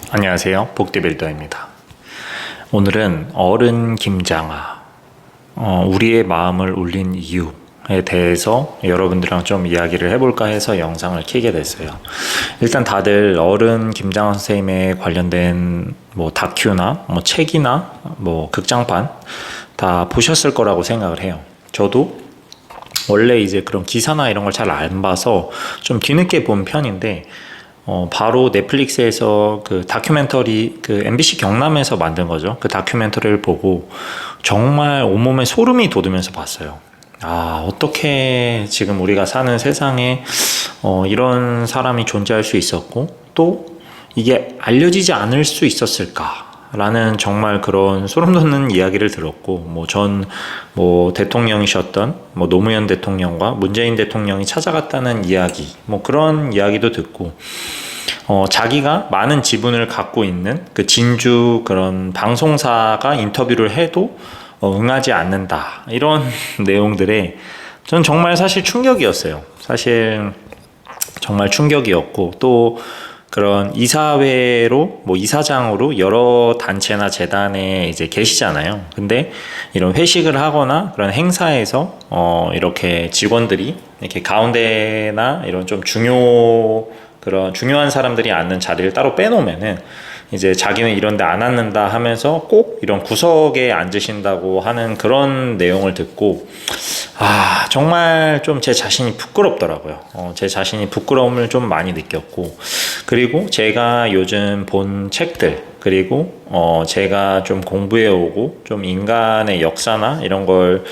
안녕하세요. 복디빌더입니다. 오늘은 어른 김장아, 우리의 마음을 울린 이유에 대해서 여러분들이랑 좀 이야기를 해볼까 해서 영상을 켜게 됐어요. 일단 다들 어른 김장아 선생님에 관련된 다큐나 책이나 극장판 다 보셨을 거라고 생각을 해요. 저도 원래 이제 그런 기사나 이런 걸 잘 안 봐서 좀 뒤늦게 본 편인데, 바로 넷플릭스에서 그 다큐멘터리, 그 MBC 경남에서 만든 거죠. 그 다큐멘터리를 보고 정말 온몸에 소름이 돋으면서 봤어요. 어떻게 지금 우리가 사는 세상에 이런 사람이 존재할 수 있었고, 또 이게 알려지지 않을 수 있었을까? 라는 정말 그런 소름 돋는 이야기를 들었고, 전 대통령이셨던 노무현 대통령과 문재인 대통령이 찾아갔다는 이야기, 그런 이야기도 듣고, 자기가 많은 지분을 갖고 있는 그 진주 그런 방송사가 인터뷰를 해도 응하지 않는다, 이런 내용들에 전 정말 사실 충격이었어요. 사실 정말 충격이었고, 또 그런 이사회로 이사장으로 여러 단체나 재단에 이제 계시잖아요. 근데 이런 회식을 하거나 그런 행사에서 이렇게 직원들이 이렇게 가운데나 이런 좀 그런 중요한 사람들이 앉는 자리를 따로 빼놓으면은 이제 자기는 이런 데 안 앉는다 하면서 꼭 이런 구석에 앉으신다고 하는 그런 내용을 듣고, 정말 좀 제 자신이 부끄럽더라고요. 제 자신이 부끄러움을 좀 많이 느꼈고, 그리고 제가 요즘 본 책들, 그리고 제가 좀 공부해 오고 좀 인간의 역사나 이런 걸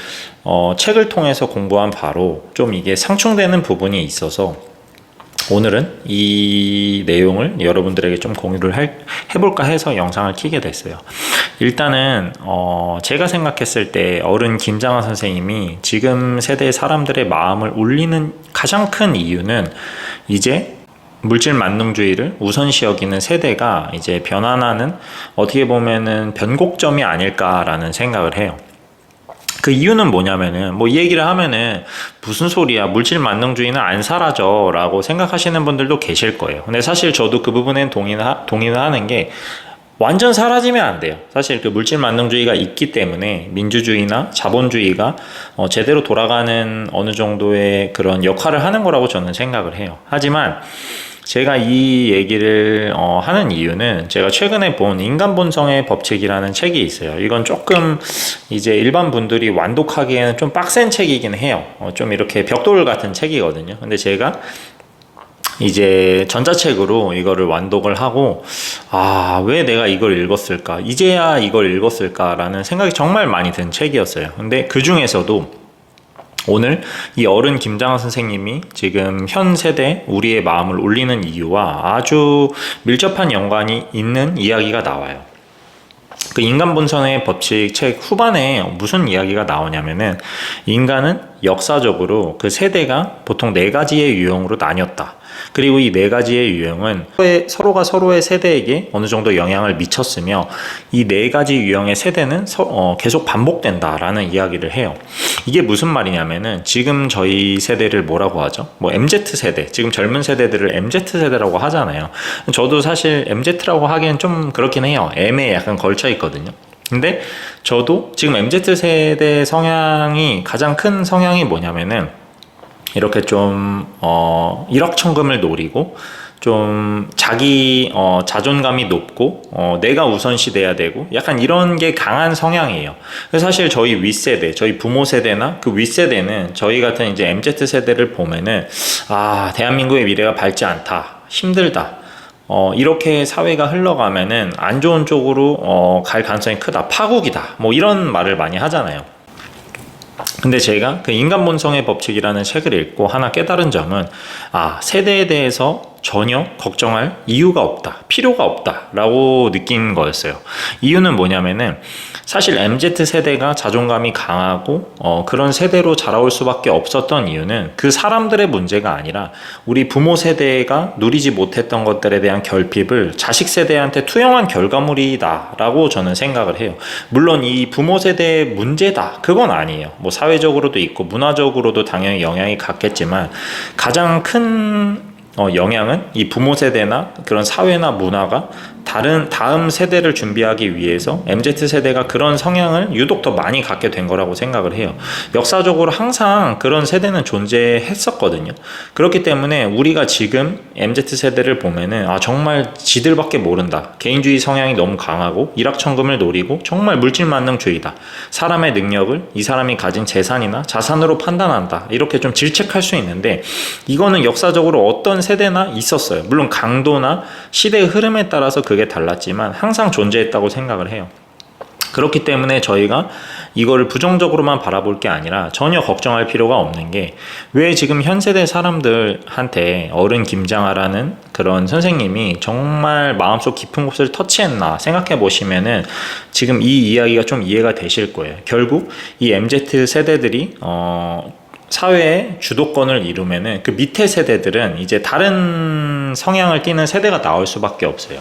책을 통해서 공부한 바로 좀 이게 상충되는 부분이 있어서, 오늘은 이 내용을 여러분들에게 좀 공유를 해볼까 해서 영상을 켜게 됐어요. 일단은 제가 생각했을 때 어른 김장아 선생님이 지금 세대 사람들의 마음을 울리는 가장 큰 이유는, 이제 물질 만능주의를 우선시 여기는 세대가 이제 변환하는, 어떻게 보면은 변곡점이 아닐까라는 생각을 해요. 그 이유는 뭐냐면은, 이 얘기를 하면은 무슨 소리야, 물질 만능주의는 안 사라져 라고 생각하시는 분들도 계실 거예요. 근데 사실 저도 그 부분엔 동의는 하는 게, 완전 사라지면 안 돼요. 사실 그 물질 만능주의가 있기 때문에 민주주의나 자본주의가 제대로 돌아가는 어느 정도의 그런 역할을 하는 거라고 저는 생각을 해요. 하지만 제가 이 얘기를 하는 이유는, 제가 최근에 본 인간 본성의 법칙이라는 책이 있어요. 이건 조금 이제 일반 분들이 완독하기에는 좀 빡센 책이긴 해요. 좀 이렇게 벽돌 같은 책이거든요. 근데 제가 이제 전자책으로 이거를 완독을 하고, 왜 내가 이걸 읽었을까? 이제야 이걸 읽었을까라는 생각이 정말 많이 든 책이었어요. 근데 그 중에서도 오늘 이 어른 김장아 선생님이 지금 현 세대 우리의 마음을 울리는 이유와 아주 밀접한 연관이 있는 이야기가 나와요. 그 인간 본성의 법칙 책 후반에 무슨 이야기가 나오냐면은, 인간은 역사적으로 그 세대가 보통 4가지의 유형으로 나뉘었다. 그리고 이 4가지의 유형은 서로가 서로의 세대에게 어느 정도 영향을 미쳤으며, 이 4가지 유형의 세대는 계속 반복된다라는 이야기를 해요. 이게 무슨 말이냐면은, 지금 저희 세대를 뭐라고 하죠? MZ세대, 지금 젊은 세대들을 MZ세대라고 하잖아요. 저도 사실 MZ라고 하기엔 좀 그렇긴 해요. M에 약간 걸쳐 있거든요. 근데 저도 지금 MZ세대 성향이, 가장 큰 성향이 뭐냐면은, 이렇게 좀 일확천금을 노리고, 좀 자기 자존감이 높고 내가 우선시 돼야 되고, 약간 이런 게 강한 성향이에요. 그래서 사실 저희 윗세대, 저희 부모 세대나 그 윗세대는, 저희 같은 이제 MZ 세대를 보면은, 대한민국의 미래가 밝지 않다, 힘들다, 이렇게 사회가 흘러가면은 안 좋은 쪽으로 갈 가능성이 크다, 파국이다, 이런 말을 많이 하잖아요. 근데 제가 그 인간 본성의 법칙이라는 책을 읽고 하나 깨달은 점은, 세대에 대해서 전혀 걱정할 이유가 없다, 필요가 없다 라고 느낀 거였어요. 이유는 뭐냐면은, 사실 MZ세대가 자존감이 강하고 그런 세대로 자라올 수밖에 없었던 이유는, 그 사람들의 문제가 아니라 우리 부모 세대가 누리지 못했던 것들에 대한 결핍을 자식 세대한테 투영한 결과물이다 라고 저는 생각을 해요. 물론 이 부모 세대의 문제다, 그건 아니에요. 사회적으로도 있고 문화적으로도 당연히 영향이 갔겠지만, 가장 큰 영향은 이 부모 세대나 그런 사회나 문화가 다음 세대를 준비하기 위해서 MZ세대가 그런 성향을 유독 더 많이 갖게 된 거라고 생각을 해요. 역사적으로 항상 그런 세대는 존재했었거든요. 그렇기 때문에 우리가 지금 MZ세대를 보면은 정말 지들밖에 모른다. 개인주의 성향이 너무 강하고 일확천금을 노리고 정말 물질만능주의다. 사람의 능력을 이 사람이 가진 재산이나 자산으로 판단한다. 이렇게 좀 질책할 수 있는데 이거는 역사적으로 어떤 세대나 있었어요. 물론 강도나 시대의 흐름에 따라서 그게 달랐지만 항상 존재했다고 생각을 해요. 그렇기 때문에 저희가 이거를 부정적으로만 바라볼 게 아니라 전혀 걱정할 필요가 없는 게 왜 지금 현 세대 사람들한테 어른 김장하라는 그런 선생님이 정말 마음속 깊은 곳을 터치했나 생각해 보시면은 지금 이 이야기가 좀 이해가 되실 거예요. 결국 이 MZ 세대들이 사회의 주도권을 이루면은 그 밑에 세대들은 이제 다른 성향을 띠는 세대가 나올 수밖에 없어요.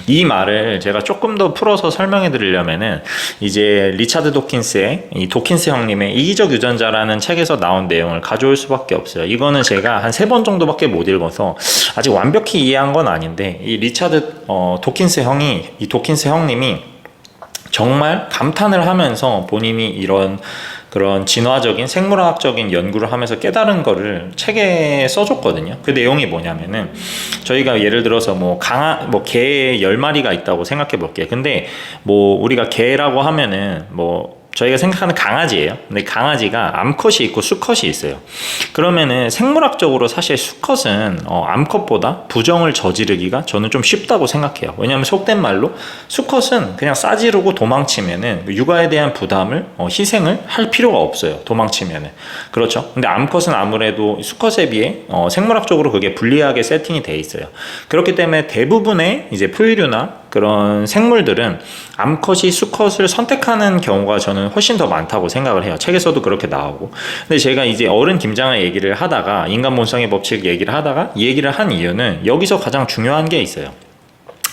이 말을 제가 조금 더 풀어서 설명해 드리려면은 이제 리차드 도킨스의 이 도킨스 형님의 이기적 유전자라는 책에서 나온 내용을 가져올 수밖에 없어요. 이거는 제가 한 3번 정도밖에 못 읽어서 아직 완벽히 이해한 건 아닌데 이 리차드 도킨스 형님이 정말 감탄을 하면서 본인이 이런 그런 진화적인 생물학적인 연구를 하면서 깨달은 거를 책에 써줬거든요. 그 내용이 뭐냐면은 저희가 예를 들어서 개 10마리가 있다고 생각해 볼게요. 근데 우리가 개라고 하면은 저희가 생각하는 강아지예요. 근데 강아지가 암컷이 있고 수컷이 있어요. 그러면은 생물학적으로 사실 수컷은 암컷보다 부정을 저지르기가 저는 좀 쉽다고 생각해요. 왜냐하면 속된 말로 수컷은 그냥 싸지르고 도망치면은 육아에 대한 부담을 희생을 할 필요가 없어요. 도망치면은. 그렇죠. 근데 암컷은 아무래도 수컷에 비해 생물학적으로 그게 불리하게 세팅이 돼 있어요. 그렇기 때문에 대부분의 이제 포유류나 그런 생물들은 암컷이 수컷을 선택하는 경우가 저는 훨씬 더 많다고 생각을 해요. 책에서도 그렇게 나오고. 근데 제가 이제 어른 김장을 얘기를 하다가 인간 본성의 법칙 얘기를 하다가 이 얘기를 한 이유는 여기서 가장 중요한 게 있어요.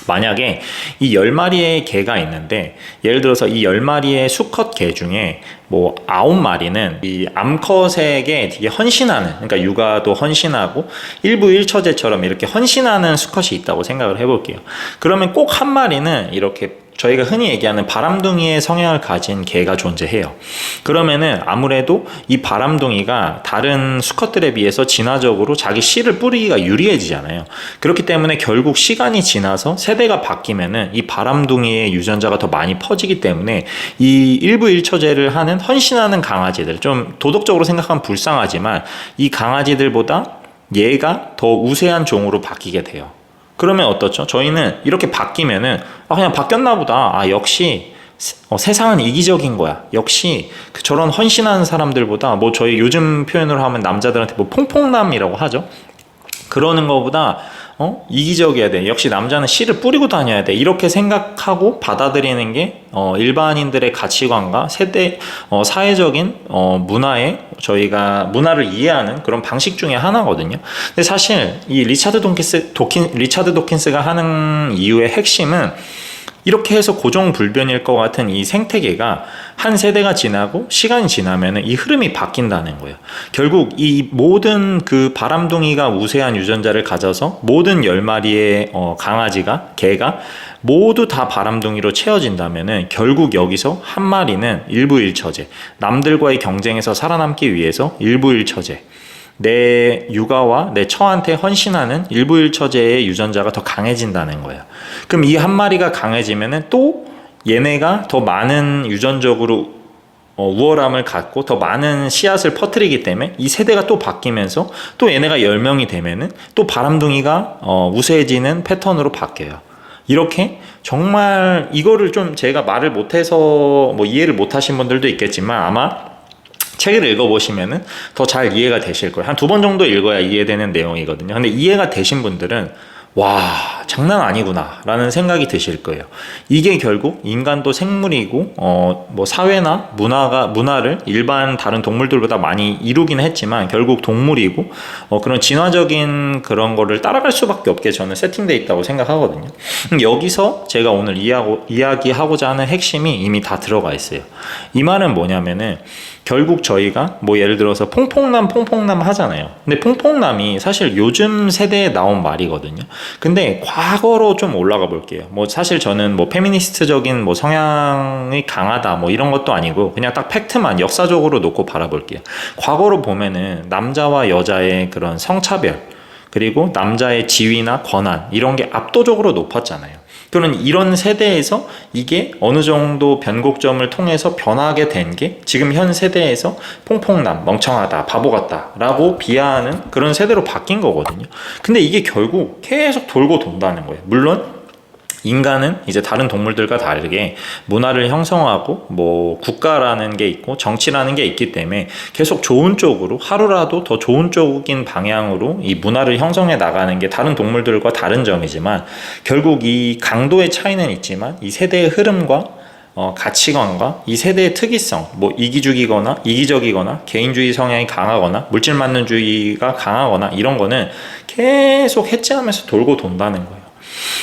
만약에 이 10마리의 개가 있는데 예를 들어서 이 10마리의 수컷 개 중에 9마리는 이 암컷에게 되게 헌신하는, 그러니까 육아도 헌신하고 일부 일처제처럼 이렇게 헌신하는 수컷이 있다고 생각을 해볼게요. 그러면 꼭 한 마리는 이렇게 저희가 흔히 얘기하는 바람둥이의 성향을 가진 개가 존재해요. 그러면은 아무래도 이 바람둥이가 다른 수컷들에 비해서 진화적으로 자기 씨를 뿌리기가 유리해지잖아요. 그렇기 때문에 결국 시간이 지나서 세대가 바뀌면은 이 바람둥이의 유전자가 더 많이 퍼지기 때문에 이 일부 일처제를 하는 헌신하는 강아지들, 좀 도덕적으로 생각하면 불쌍하지만 이 강아지들보다 얘가 더 우세한 종으로 바뀌게 돼요. 그러면 어떻죠? 저희는 이렇게 바뀌면은 그냥 바뀌었나 보다. 역시 세상은 이기적인 거야. 역시 저런 헌신하는 사람들보다 저희 요즘 표현으로 하면 남자들한테 퐁퐁남이라고 하죠. 그러는 거보다 이기적이어야 돼. 역시 남자는 씨를 뿌리고 다녀야 돼. 이렇게 생각하고 받아들이는 게 일반인들의 가치관과 사회적인 문화에 저희가 문화를 이해하는 그런 방식 중에 하나거든요. 근데 사실 이 리차드 도킨스가 하는 이유의 핵심은 이렇게 해서 고정불변일 것 같은 이 생태계가 한 세대가 지나고 시간이 지나면 이 흐름이 바뀐다는 거예요. 결국 이 모든 그 바람둥이가 우세한 유전자를 가져서 모든 10마리의 개가 모두 다 바람둥이로 채워진다면 결국 여기서 한 마리는 일부일처제, 남들과의 경쟁에서 살아남기 위해서 일부일처제, 내 육아와 내 처한테 헌신하는 일부일처제의 유전자가 더 강해진다는 거예요. 그럼 이 한 마리가 강해지면은 또 얘네가 더 많은 유전적으로 우월함을 갖고 더 많은 씨앗을 퍼뜨리기 때문에 이 세대가 또 바뀌면서 또 얘네가 10명이 되면은 또 바람둥이가 우세해지는 패턴으로 바뀌어요. 이렇게 정말 이거를 좀 제가 말을 못해서 이해를 못하신 분들도 있겠지만 아마 책을 읽어보시면은 더 잘 이해가 되실 거예요. 한 2번 정도 읽어야 이해되는 내용이거든요. 근데 이해가 되신 분들은 와, 장난 아니구나 라는 생각이 드실 거예요. 이게 결국 인간도 생물이고 뭐 사회나 문화를 일반 다른 동물들보다 많이 이루긴 했지만 결국 동물이고 그런 진화적인 그런 거를 따라갈 수밖에 없게 저는 세팅되어 있다고 생각하거든요. 여기서 제가 오늘 이야기하고자 하는 핵심이 이미 다 들어가 있어요. 이 말은 뭐냐면은 결국 저희가 뭐 예를 들어서 퐁퐁남 하잖아요. 근데 퐁퐁남이 사실 요즘 세대에 나온 말이거든요. 근데 과거로 좀 올라가 볼게요. 뭐 사실 저는 뭐 페미니스트적인 뭐 성향이 강하다 뭐 이런 것도 아니고 그냥 딱 팩트만 역사적으로 놓고 바라볼게요. 과거로 보면은 남자와 여자의 그런 성차별 그리고 남자의 지위나 권한 이런 게 압도적으로 높았잖아요. 또는 이런 세대에서 이게 어느 정도 변곡점을 통해서 변하게 된 게 지금 현 세대에서 퐁퐁남, 멍청하다, 바보 같다 라고 비하하는 그런 세대로 바뀐 거거든요. 근데 이게 결국 계속 돌고 돈다는 거예요. 물론 인간은 이제 다른 동물들과 다르게 문화를 형성하고 뭐 국가라는 게 있고 정치라는 게 있기 때문에 계속 좋은 쪽으로 하루라도 더 좋은 쪽인 방향으로 이 문화를 형성해 나가는 게 다른 동물들과 다른 점이지만 결국 이 강도의 차이는 있지만 이 세대의 흐름과 가치관과 이 세대의 특이성, 뭐 이기적이거나 개인주의 성향이 강하거나 물질만능주의가 강하거나 이런 거는 계속 해체하면서 돌고 돈다는 거예요.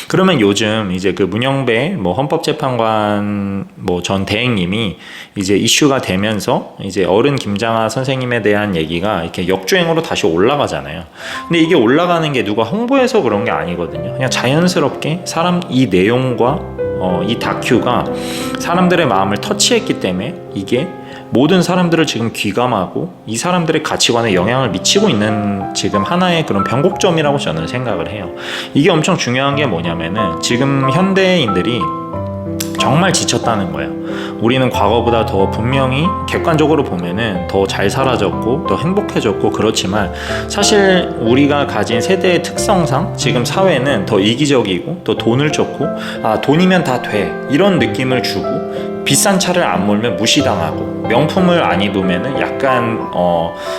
그러면 요즘 이제 그 문영배 뭐 헌법재판관 뭐 전 대행님이 이제 이슈가 되면서 이제 어른 김장하 선생님에 대한 얘기가 이렇게 역주행으로 다시 올라가잖아요. 근데 이게 올라가는 게 누가 홍보해서 그런 게 아니거든요. 그냥 자연스럽게 이 내용과 이 다큐가 사람들의 마음을 터치했기 때문에 이게 모든 사람들을 지금 귀감하고 이 사람들의 가치관에 영향을 미치고 있는 지금 하나의 그런 변곡점이라고 저는 생각을 해요. 이게 엄청 중요한 게 뭐냐면은 지금 현대인들이 정말 지쳤다는 거예요. 우리는 과거보다 더 분명히 객관적으로 보면은 더 잘 살아졌고 더 행복해졌고 그렇지만 사실 우리가 가진 세대의 특성상 지금 사회는 더 이기적이고 더 돈을 쫓고 돈이면 다 돼 이런 느낌을 주고 비싼 차를 안 몰면 무시당하고 명품을 안 입으면은 약간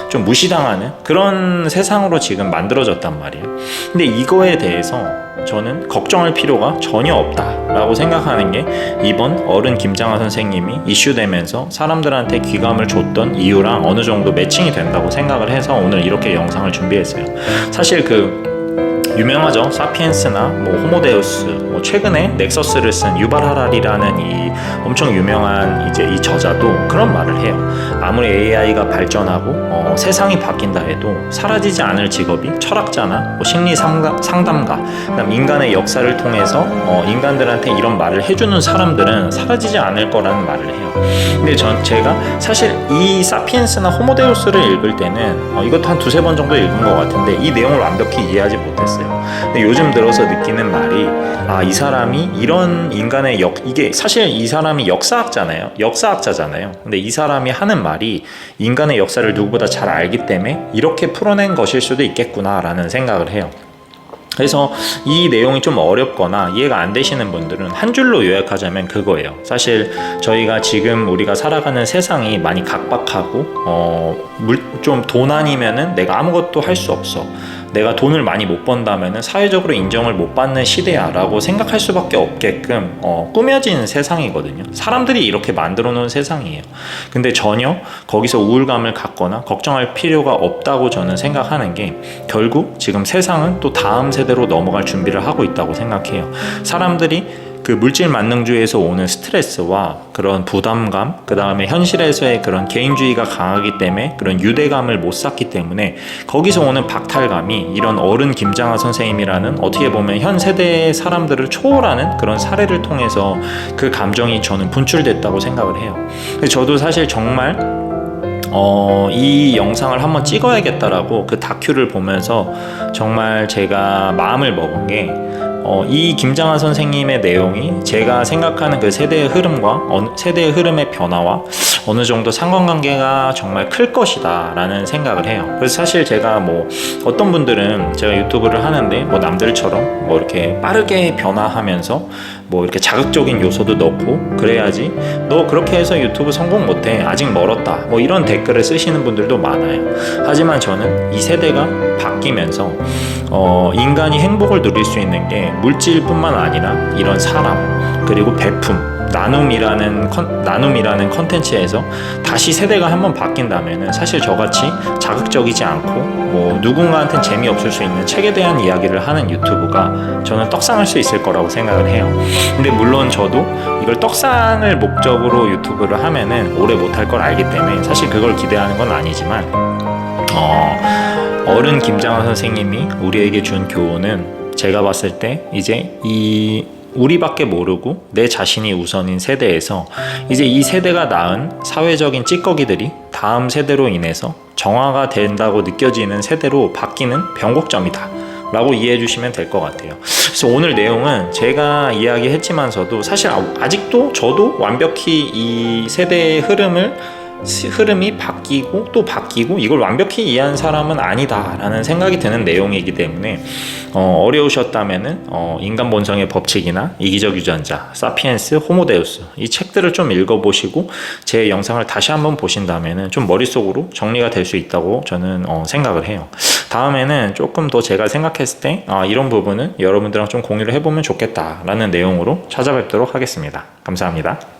좀 무시당하는 그런 세상으로 지금 만들어졌단 말이에요. 근데 이거에 대해서 저는 걱정할 필요가 전혀 없다라고 생각하는 게 이번 어른 김장하 선생님이 이슈되면서 사람들한테 귀감을 줬던 이유랑 어느 정도 매칭이 된다고 생각을 해서 오늘 이렇게 영상을 준비했어요. 사실 유명하죠. 사피엔스나 뭐 호모데우스, 뭐 최근에 넥서스를 쓴 유발 하라리라는 이 엄청 유명한 이제 이 저자도 그런 말을 해요. 아무리 AI가 발전하고 세상이 바뀐다 해도 사라지지 않을 직업이 철학자나 뭐 심리 상담가, 그다음 인간의 역사를 통해서 인간들한테 이런 말을 해주는 사람들은 사라지지 않을 거라는 말을 해요. 근데 제가 사실 이 사피엔스나 호모데우스를 읽을 때는 이것도 한 두세 번 정도 읽은 것 같은데 이 내용을 완벽히 이해하지 못했어요. 근데 요즘 들어서 느끼는 말이 이 사람이 이런 인간의 이게 사실 이 사람이 역사학자잖아요. 근데 이 사람이 하는 말이 인간의 역사를 누구보다 잘 알기 때문에 이렇게 풀어낸 것일 수도 있겠구나라는 생각을 해요. 그래서 이 내용이 좀 어렵거나 이해가 안 되시는 분들은 한 줄로 요약하자면 그거예요. 사실 저희가 지금 우리가 살아가는 세상이 많이 각박하고 좀 돈 아니면은 내가 아무것도 할 수 없어. 내가 돈을 많이 못 번다면은 사회적으로 인정을 못 받는 시대야 라고 생각할 수밖에 없게끔 꾸며진 세상이거든요. 사람들이 이렇게 만들어 놓은 세상이에요. 근데 전혀 거기서 우울감을 갖거나 걱정할 필요가 없다고 저는 생각하는 게 결국 지금 세상은 또 다음 세대로 넘어갈 준비를 하고 있다고 생각해요. 사람들이 그 물질 만능주의에서 오는 스트레스와 그런 부담감, 그 다음에 현실에서의 그런 개인주의가 강하기 때문에 그런 유대감을 못 쌓기 때문에 거기서 오는 박탈감이 이런 어른 김장하 선생님이라는 어떻게 보면 현 세대의 사람들을 초월하는 그런 사례를 통해서 그 감정이 저는 분출됐다고 생각을 해요. 저도 사실 정말 이 영상을 한번 찍어야겠다라고 그 다큐를 보면서 정말 제가 마음을 먹은 게 이 김장하 선생님의 내용이 제가 생각하는 그 세대의 흐름과 세대의 흐름의 변화와 어느 정도 상관관계가 정말 클 것이다 라는 생각을 해요. 그래서 사실 제가 뭐 어떤 분들은 제가 유튜브를 하는데 뭐 남들처럼 뭐 이렇게 빠르게 변화하면서 뭐 이렇게 자극적인 요소도 넣고 그래야지 너 그렇게 해서 유튜브 성공 못해 아직 멀었다 뭐 이런 댓글을 쓰시는 분들도 많아요. 하지만 저는 이 세대가 바뀌면서 인간이 행복을 누릴 수 있는 게 물질뿐만 아니라 이런 사람 그리고 베품 나눔이라는 컨텐츠에서 다시 세대가 한번 바뀐다면은 사실 저같이 자극적이지 않고 뭐 누군가한테는 재미없을 수 있는 책에 대한 이야기를 하는 유튜브가 저는 떡상할 수 있을 거라고 생각을 해요. 근데 물론 저도 이걸 떡상을 목적으로 유튜브를 하면은 오래 못할 걸 알기 때문에 사실 그걸 기대하는 건 아니지만 어른 김장하 선생님이 우리에게 준 교훈은 제가 봤을 때 이제 우리밖에 모르고 내 자신이 우선인 세대에서 이제 이 세대가 낳은 사회적인 찌꺼기들이 다음 세대로 인해서 정화가 된다고 느껴지는 세대로 바뀌는 변곡점이다 라고 이해해 주시면 될 것 같아요. 그래서 오늘 내용은 제가 이야기했지만서도 사실 아직도 저도 완벽히 이 세대의 흐름이 바뀌고 또 바뀌고 이걸 완벽히 이해한 사람은 아니다 라는 생각이 드는 내용이기 때문에 어려우셨다면은 인간 본성의 법칙이나 이기적 유전자, 사피엔스, 호모데우스 이 책들을 좀 읽어보시고 제 영상을 다시 한번 보신다면은 좀 머릿속으로 정리가 될 수 있다고 저는 생각을 해요. 다음에는 조금 더 제가 생각했을 때 이런 부분은 여러분들랑 좀 공유를 해보면 좋겠다 라는 내용으로 찾아뵙도록 하겠습니다. 감사합니다.